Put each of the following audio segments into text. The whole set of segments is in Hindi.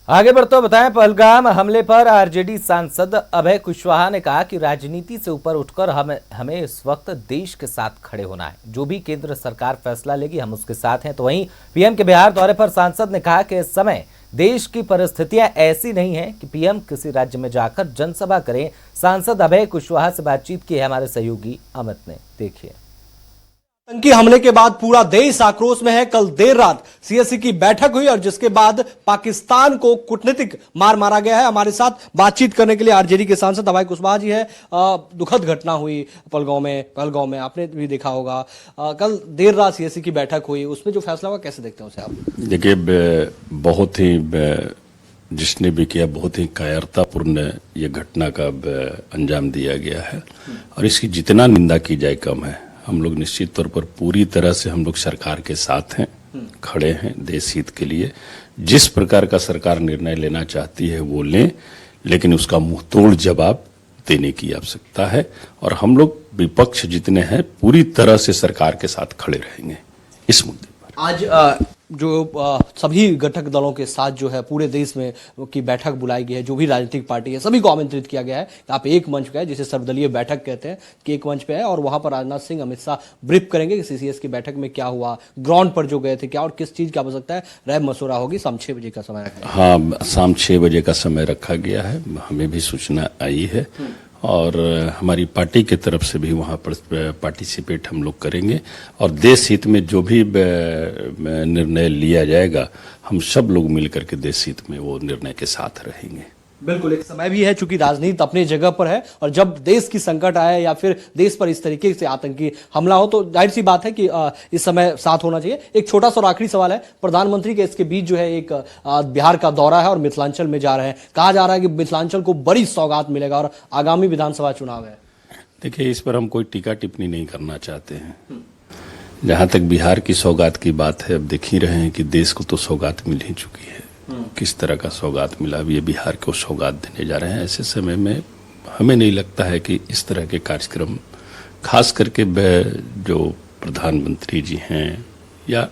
आगे बढ़ते बताएं, पहलगाम हमले पर आरजेडी सांसद अभय कुशवाहा ने कहा कि राजनीति से ऊपर उठकर हमें इस वक्त देश के साथ खड़े होना है। जो भी केंद्र सरकार फैसला लेगी हम उसके साथ हैं। तो वहीं पीएम के बिहार दौरे पर सांसद ने कहा कि इस समय देश की परिस्थितियां ऐसी नहीं है कि पीएम किसी राज्य में जाकर जनसभा करें। सांसद अभय कुशवाहा से बातचीत की है हमारे सहयोगी अमित ने। देखिए। आतंकी हमले के बाद पूरा देश आक्रोश में है। कल देर रात सीएससी की बैठक हुई और जिसके बाद पाकिस्तान को कूटनीतिक मार मारा गया है। हमारे साथ बातचीत करने के लिए आरजेडी के सांसद अभय कुशवाहा जी है। दुखद घटना हुई पहलगाम में आपने भी देखा होगा। कल देर रात सीएससी की बैठक हुई, उसमें जो फैसला हुआ कैसे देखते हैं उसे आप? देखिए, बहुत ही जिसने भी किया बहुत ही कायरतापूर्ण ये घटना का अंजाम दिया गया है और इसकी जितना निंदा की जाए कम है। हम लोग निश्चित तौर पर पूरी तरह से हम लोग सरकार के साथ हैं, खड़े हैं देश हित के लिए। जिस प्रकार का सरकार निर्णय लेना चाहती है वो लें, लेकिन उसका मुंहतोड़ जवाब देने की आवश्यकता है और हम लोग विपक्ष जितने हैं पूरी तरह से सरकार के साथ खड़े रहेंगे इस मुद्दे पर। आज सभी घटक दलों के साथ जो है पूरे देश में की बैठक बुलाई गई है। जो भी राजनीतिक पार्टी है सभी को आमंत्रित किया गया है। आप एक मंच पे है, जिसे सर्वदलीय बैठक कहते हैं, कि एक मंच पे है और वहां पर राजनाथ सिंह अमित शाह ब्रीफ करेंगे कि सीसीएस की बैठक में क्या हुआ, ग्राउंड पर जो गए थे क्या और किस चीज की आवश्यकता है। राय मशुरा होगी। शाम 6 बजे का समय रखा है। हाँ, शाम 6 बजे का समय रखा गया है। हमें भी सूचना आई है और हमारी पार्टी की तरफ से भी वहां पर पार्टिसिपेट हम लोग करेंगे और देश हित में जो भी निर्णय लिया जाएगा हम सब लोग मिलकर के देश हित में वो निर्णय के साथ रहेंगे। बिल्कुल, एक समय भी है चूंकि राजनीति अपने जगह पर है और जब देश की संकट आए या फिर देश पर इस तरीके से आतंकी हमला हो तो जाहिर सी बात है कि इस समय साथ होना चाहिए। एक छोटा सा और आखिरी सवाल है, प्रधानमंत्री के इसके बीच जो है एक बिहार का दौरा है और मिथिलांचल में जा रहे हैं। कहा जा रहा है कि मिथिलांचल को बड़ी सौगात मिलेगा और आगामी विधानसभा चुनाव है। देखिए, इस पर हम कोई टीका टिप्पणी नहीं करना चाहते हैं। जहां तक बिहार की सौगात की बात है, अब देख ही रहे हैं कि देश को तो सौगात मिल ही चुकी है। किस तरह का सौगात मिला, अब ये बिहार को सौगात देने जा रहे हैं। ऐसे समय में हमें नहीं लगता है कि इस तरह के कार्यक्रम, खास करके जो प्रधानमंत्री जी हैं या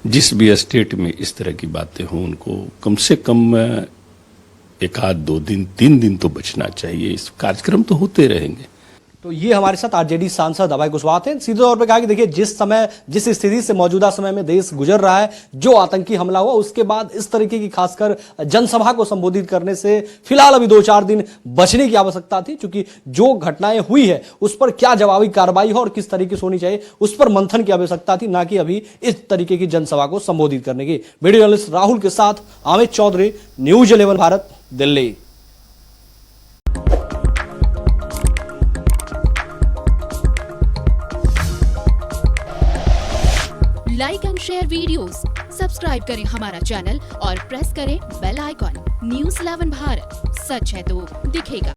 जिस भी स्टेट में इस तरह की बातें हों, उनको कम से कम 1 आध 2 दिन 3 दिन तो बचना चाहिए। इस कार्यक्रम तो होते रहेंगे। तो ये हमारे साथ आरजेडी सांसद अभय कुशवाहा थे। सीधे तौर पे कहा कि देखिए, जिस स्थिति से मौजूदा समय में देश गुजर रहा है, जो आतंकी हमला हुआ उसके बाद इस तरीके की खासकर जनसभा को संबोधित करने से फिलहाल अभी 2-4 दिन बचने की आवश्यकता थी। क्योंकि जो घटनाएं हुई है उस पर क्या जवाबी कार्रवाई हो और किस तरीके से होनी चाहिए उस पर मंथन की आवश्यकता थी, ना कि अभी इस तरीके की जनसभा को संबोधित करने की। वीडियो जर्नलिस्ट राहुल के साथ Amit Chaudhary, news 11 Bharat, Delhi. Like and share videos, subscribe करें हमारा चैनल और प्रेस करें बेल आइकॉन। न्यूज़ 11 भारत, सच है तो दिखेगा।